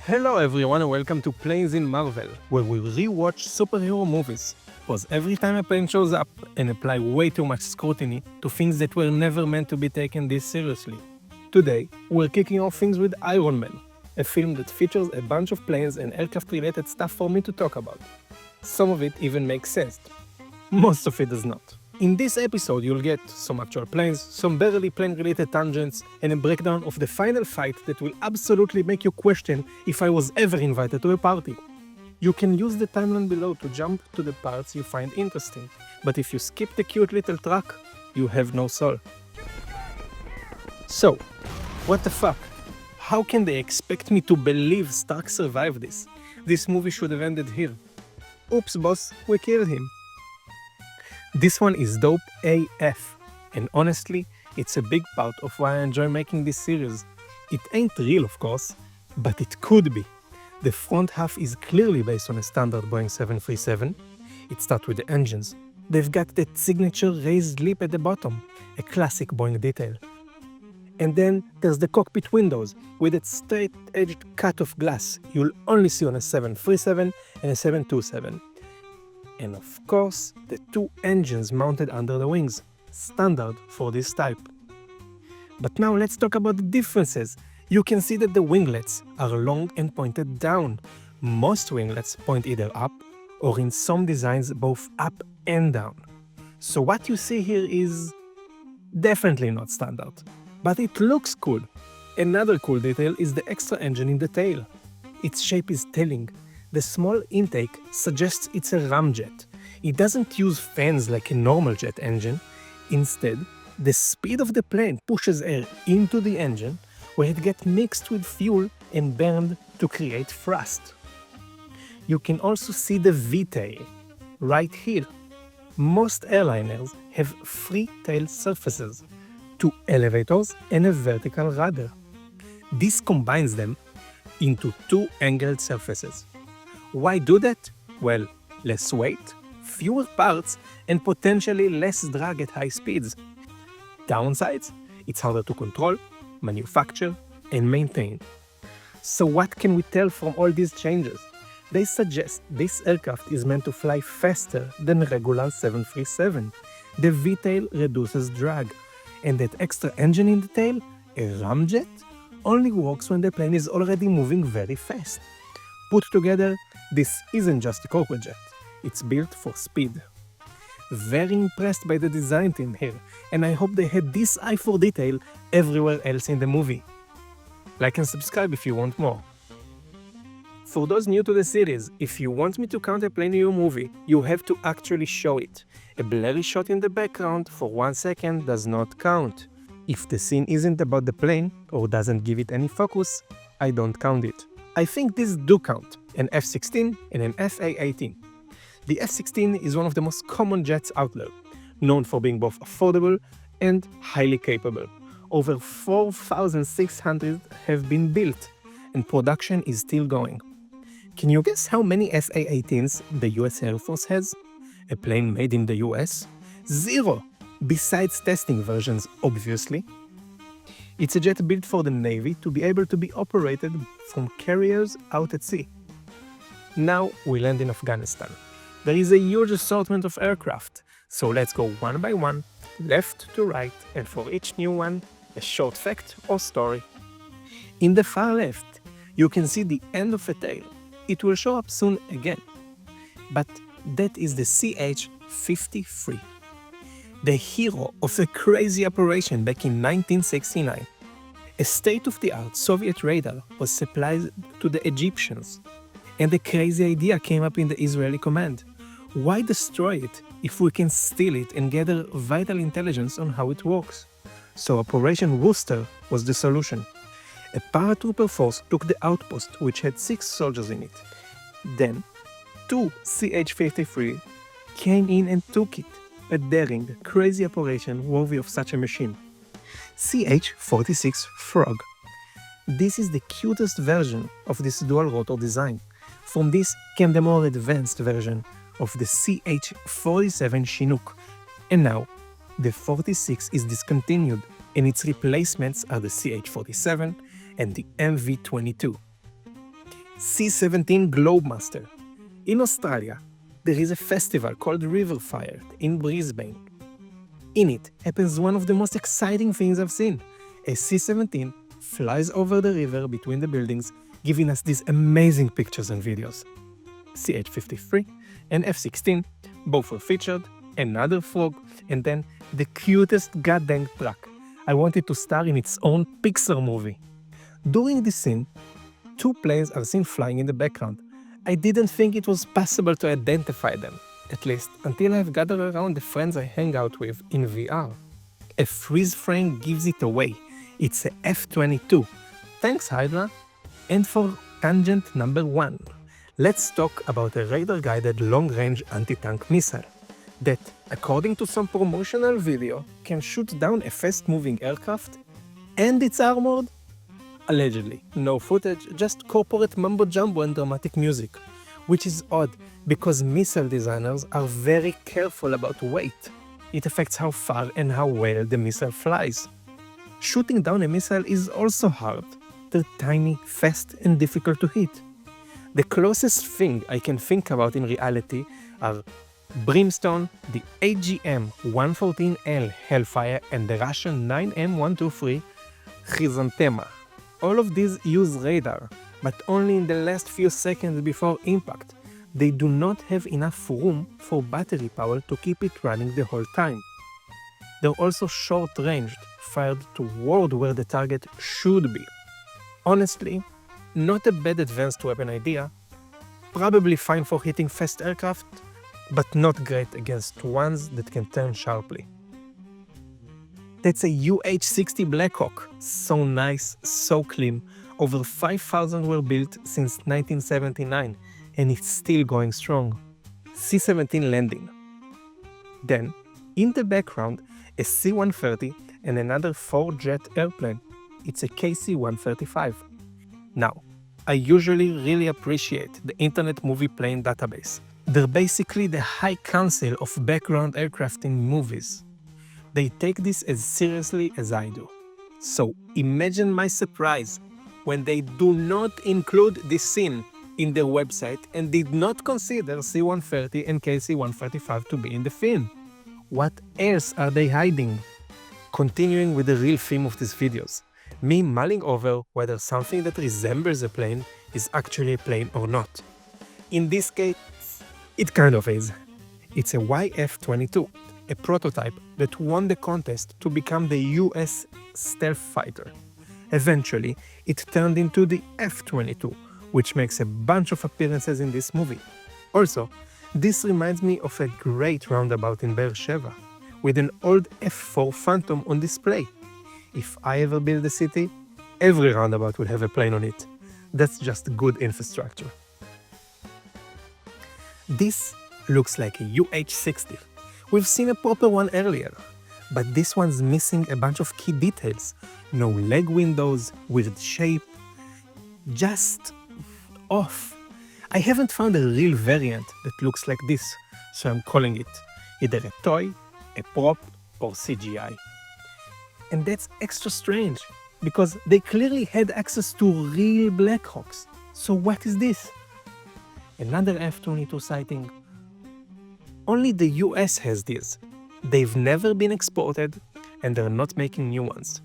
Hello everyone and welcome to Planes in Marvel, where we rewatch superhero movies, pause every time a plane shows up, and apply way too much scrutiny to things that were never meant to be taken this seriously. Today, we're kicking off things with Iron Man, a film that features a bunch of planes and aircraft-related stuff for me to talk about. Some of it even makes sense. Most of it does not. In this episode, you'll get some actual planes, some barely plane-related tangents, and a breakdown of the final fight that will absolutely make you question if I was ever invited to a party. You can use the timeline below to jump to the parts you find interesting, but if you skip the cute little truck, you have no soul. So, what the fuck? How can they expect me to believe Stark survived this? This movie should have ended here. Oops boss, we killed him. This one is dope AF, and honestly, it's a big part of why I enjoy making this series. It ain't real, of course, but it could be. The front half is clearly based on a standard Boeing 737. It starts with the engines. They've got that signature raised lip at the bottom, a classic Boeing detail. And then there's the cockpit windows, with that straight-edged cut of glass you'll only see on a 737 and a 727. And of course, the two engines mounted under the wings, standard for this type. But now let's talk about the differences. You can see that the winglets are long and pointed down. Most winglets point either up, or in some designs both up and down. So what you see here is definitely not standard, but it looks cool. Another cool detail is the extra engine in the tail. Its shape is telling. The small intake suggests it's a ramjet. It doesn't use fans like a normal jet engine. Instead, the speed of the plane pushes air into the engine, where it gets mixed with fuel and burned to create thrust. You can also see the V-tail, right here. Most airliners have three tail surfaces, two elevators and a vertical rudder. This combines them into two angled surfaces. Why do that? Well, less weight, fewer parts, and potentially less drag at high speeds. Downsides? It's harder to control, manufacture, and maintain. So what can we tell from all these changes? They suggest this aircraft is meant to fly faster than regular 737. The V-tail reduces drag, and that extra engine in the tail, a ramjet, only works when the plane is already moving very fast. Put together, this isn't just a corporate jet, it's built for speed. Very impressed by the design team here, and I hope they had this eye for detail everywhere else in the movie. Like and subscribe if you want more. For those new to the series, if you want me to count a plane in your movie, you have to actually show it. A blurry shot in the background for 1 second does not count. If the scene isn't about the plane, or doesn't give it any focus, I don't count it. I think these do count, an F16 and an FA18. The F16 is one of the most common jets out there, known for being both affordable and highly capable. Over 4,600 have been built, and production is still going. Can you guess how many FA18s the US Air Force has? A plane made in the US? 0! Besides testing versions, obviously. It's a jet built for the Navy to be able to be operated from carriers out at sea. Now we land in Afghanistan. There is a huge assortment of aircraft, so let's go one by one, left to right, and for each new one, a short fact or story. In the far left, you can see the end of a tail. It will show up soon again. But that is the CH-53. The hero of a crazy operation back in 1969. A state-of-the-art Soviet radar was supplied to the Egyptians, and the crazy idea came up in the Israeli command. Why destroy it if we can steal it and gather vital intelligence on how it works? So Operation Rooster was the solution. A paratrooper force took the outpost, which had 6 soldiers in it. Then, 2 CH-53 came in and took it. A daring, crazy operation worthy of such a machine. CH-46 Frog. This is the cutest version of this dual-rotor design. From this came the more advanced version of the CH-47 Chinook. And now, the 46 is discontinued, and its replacements are the CH-47 and the MV-22. C-17 Globemaster. In Australia, there is a festival called Riverfire in Brisbane. In it happens one of the most exciting things I've seen. A C-17 flies over the river between the buildings, giving us these amazing pictures and videos. CH-53 and F-16 both were featured, another frog, and then the cutest goddamn truck. I wanted to star in its own Pixar movie. During this scene, two planes are seen flying in the background. I didn't think it was possible to identify them, at least until I've gathered around the friends I hang out with in VR. A freeze frame gives it away. It's a F-22. Thanks, Hydra. And for tangent number 1, let's talk about a radar-guided long-range anti-tank missile that, according to some promotional video, can shoot down a fast-moving aircraft, and it's armored? Allegedly. No footage, just corporate mumbo-jumbo and dramatic music. Which is odd, because missile designers are very careful about weight. It affects how far and how well the missile flies. Shooting down a missile is also hard. They're tiny, fast, and difficult to hit. The closest thing I can think about in reality are Brimstone, the AGM-114L Hellfire, and the Russian 9M123 Chrysanthema. All of these use radar, but only in the last few seconds before impact. They do not have enough room for battery power to keep it running the whole time. They're also short-ranged, fired toward where the target should be. Honestly, not a bad advanced weapon idea, probably fine for hitting fast aircraft, but not great against ones that can turn sharply. That's a UH60 Blackhawk. So nice, so clean. Over 5,000 were built since 1979, and it's still going strong. C-17 landing. Then, in the background, a C-130 and another 4-jet airplane. It's a KC-135. Now, I usually really appreciate the Internet Movie Plane database. They're basically the high council of background aircraft in movies. They take this as seriously as I do. So imagine my surprise when they do not include this scene in their website and did not consider C-130 and KC-135 to be in the film. What else are they hiding? Continuing with the real theme of these videos, me mulling over whether something that resembles a plane is actually a plane or not. In this case, it kind of is. It's a YF-22, a prototype that won the contest to become the US stealth fighter. Eventually, it turned into the F-22, which makes a bunch of appearances in this movie. Also, this reminds me of a great roundabout in Beersheba, with an old F-4 Phantom on display. If I ever build a city, every roundabout will have a plane on it. That's just good infrastructure. This looks like a UH60. We've seen a proper one earlier, but this one's missing a bunch of key details. No leg windows, weird shape, just off. I haven't found a real variant that looks like this, so I'm calling it either a toy, a prop, or CGI. And that's extra strange, because they clearly had access to real Blackhawks. So what is this? Another F-22 sighting. Only the US has these. They've never been exported, and they're not making new ones.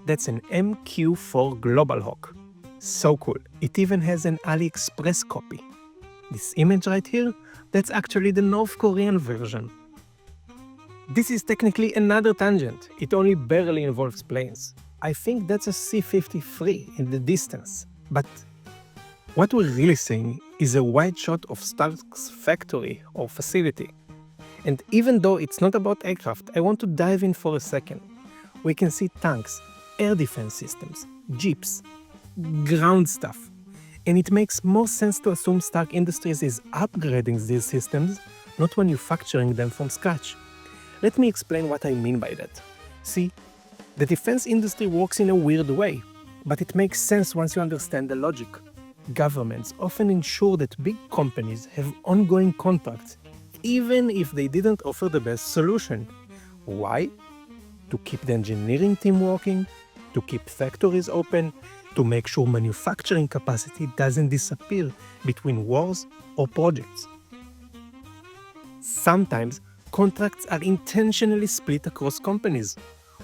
That's an MQ-4 Global Hawk. So cool, it even has an AliExpress copy. This image right here, that's actually the North Korean version. This is technically another tangent, it only barely involves planes. I think that's a C-53 in the distance, but what we're really seeing is a wide shot of Stark's factory or facility. And even though it's not about aircraft, I want to dive in for a second. We can see tanks, air defense systems, jeeps, ground stuff. And it makes more sense to assume Stark Industries is upgrading these systems, not manufacturing them from scratch. Let me explain what I mean by that. See, the defense industry works in a weird way, but it makes sense once you understand the logic. Governments often ensure that big companies have ongoing contracts, even if they didn't offer the best solution. Why? To keep the engineering team working, to keep factories open, to make sure manufacturing capacity doesn't disappear between wars or projects. Sometimes, contracts are intentionally split across companies.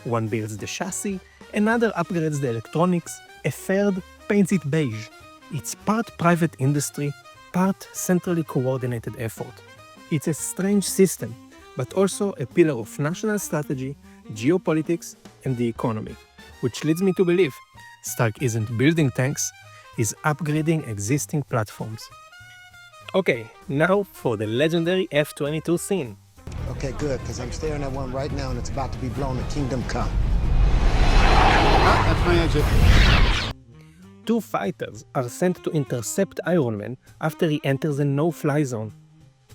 One builds the chassis, another upgrades the electronics, a third paints it beige. It's part private industry, part centrally coordinated effort. It's a strange system, but also a pillar of national strategy, geopolitics, and the economy, which leads me to believe Stark isn't building tanks, he's upgrading existing platforms. Okay, now for the legendary F-22 scene. Okay, good, because I'm staring at one right now and it's about to be blown to Kingdom Come. That's my exit. Two fighters are sent to intercept Iron Man after he enters a no-fly zone.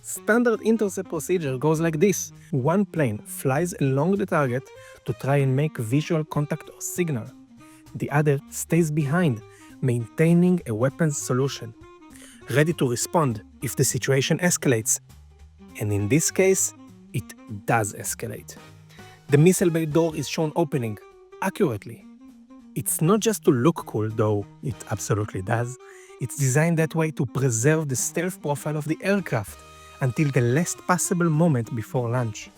Standard intercept procedure goes like this. One plane flies along the target to try and make visual contact or signal. The other stays behind, maintaining a weapons solution, ready to respond if the situation escalates. And in this case, it does escalate. The missile bay door is shown opening, accurately. It's not just to look cool, though it absolutely does. It's designed that way to preserve the stealth profile of the aircraft until the last possible moment before launch.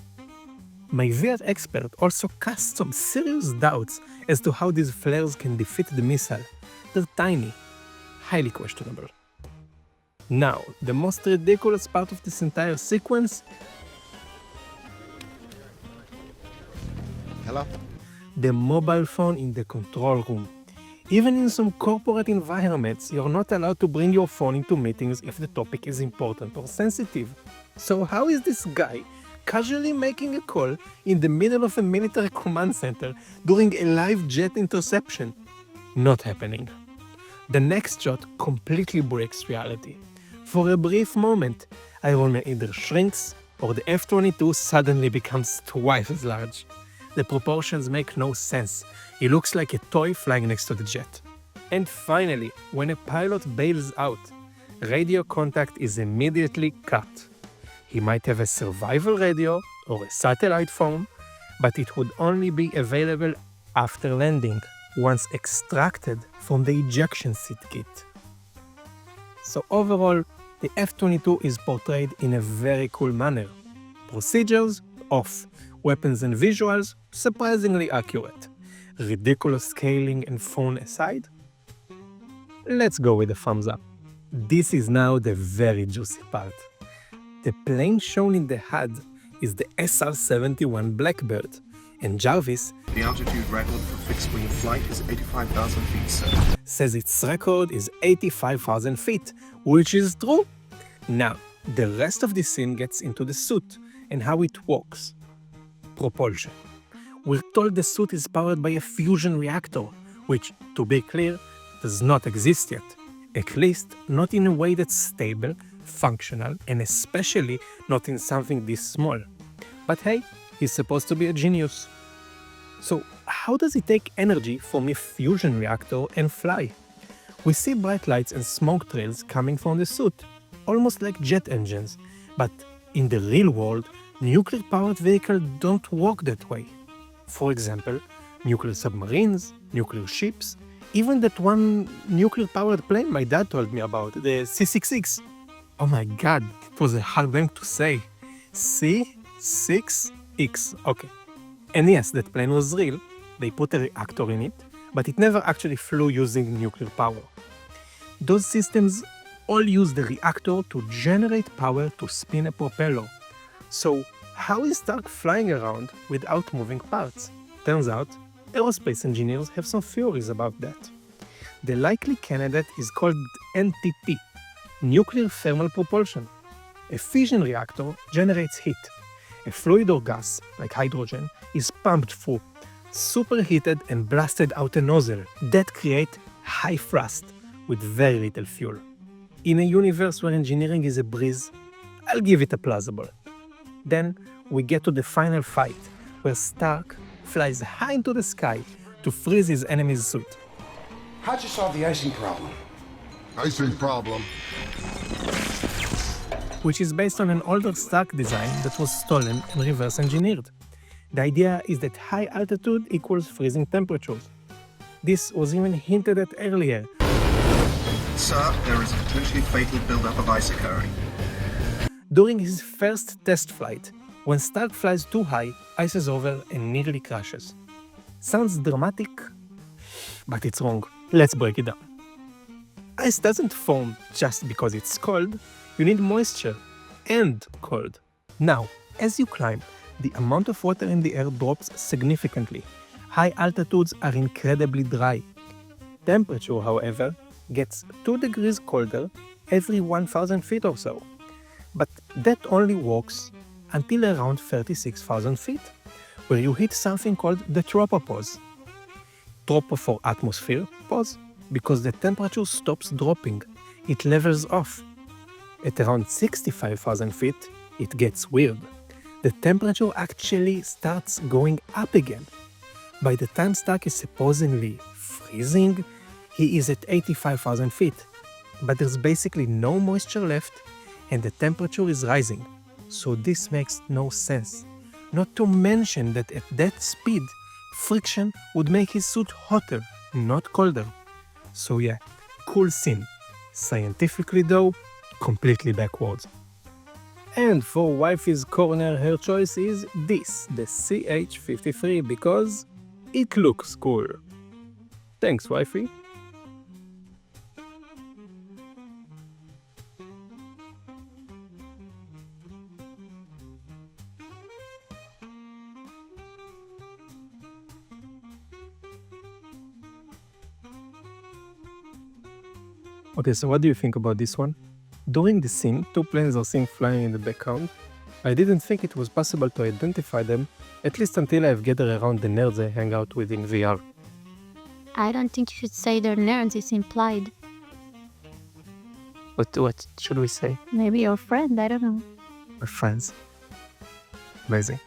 My VR expert also cast some serious doubts as to how these flares can defeat the missile. They're tiny, highly questionable. Now, the most ridiculous part of this entire sequence. Hello? The mobile phone in the control room. Even in some corporate environments, you're not allowed to bring your phone into meetings if the topic is important or sensitive. So how is this guy casually making a call in the middle of a military command center during a live jet interception? Not happening. The next shot completely breaks reality. For a brief moment, Iron Man either shrinks or the F-22 suddenly becomes twice as large. The proportions make no sense. He looks like a toy flying next to the jet. And finally, when a pilot bails out, radio contact is immediately cut. He might have a survival radio or a satellite phone, but it would only be available after landing, once extracted from the ejection seat kit. So overall, the F-22 is portrayed in a very cool manner. Procedures, off. Weapons and visuals, surprisingly accurate. Ridiculous scaling and phone aside? Let's go with a thumbs up. This is now the very juicy part. The plane shown in the HUD is the SR-71 Blackbird, and Jarvis, The altitude record for fixed-wing flight is 85,000 feet, sir. says its record is 85,000 feet, which is true. Now, the rest of the scene gets into the suit and how it works. Propulsion. We're told the suit is powered by a fusion reactor, which, to be clear, does not exist yet. At least not in a way that's stable, functional, and especially not in something this small. But hey, he's supposed to be a genius. So how does he take energy from a fusion reactor and fly? We see bright lights and smoke trails coming from the suit, almost like jet engines, but in the real world, nuclear-powered vehicles don't work that way. For example, nuclear submarines, nuclear ships, even that one nuclear-powered plane my dad told me about, the C6X. Oh my god, it was a hard name to say. C6X, okay. And yes, that plane was real, they put a reactor in it, but it never actually flew using nuclear power. Those systems all use the reactor to generate power to spin a propeller. So, how is Stark flying around without moving parts? Turns out, aerospace engineers have some theories about that. The likely candidate is called NTP, nuclear thermal propulsion. A fission reactor generates heat. A fluid or gas, like hydrogen, is pumped through, superheated and blasted out a nozzle that creates high thrust with very little fuel. In a universe where engineering is a breeze, I'll give it a plausible. Then we get to the final fight, where Stark flies high into the sky to freeze his enemy's suit. How'd you solve the icing problem? Icing problem. Which is based on an older Stark design that was stolen and reverse engineered. The idea is that high altitude equals freezing temperatures. This was even hinted at earlier. Sir, there is a potentially fatal buildup of ice occurring. During his first test flight, when Stark flies too high, ices over and nearly crashes. Sounds dramatic, but it's wrong. Let's break it down. Ice doesn't form just because it's cold. You need moisture and cold. Now, as you climb, the amount of water in the air drops significantly. High altitudes are incredibly dry. Temperature, however, gets 2 degrees colder every 1,000 feet or so. But that only works until around 36,000 feet, where you hit something called the tropopause. Tropo for atmosphere, pause, because the temperature stops dropping. It levels off. At around 65,000 feet, it gets weird. The temperature actually starts going up again. By the time Stark is supposedly freezing, he is at 85,000 feet. But there's basically no moisture left and the temperature is rising. So this makes no sense. Not to mention that at that speed, friction would make his suit hotter, not colder. So yeah, cool scene. Scientifically though, completely backwards. And for Wifey's corner, her choice is this, the CH53, because it looks cool. Thanks, Wifey. Okay, so what do you think about this one? During the scene, 2 planes are seen flying in the background. I didn't think it was possible to identify them, at least until I've gathered around the nerds I hang out with in VR. I don't think you should say they're nerds, it's implied. What should we say? Maybe your friend, I don't know. We're friends. Amazing.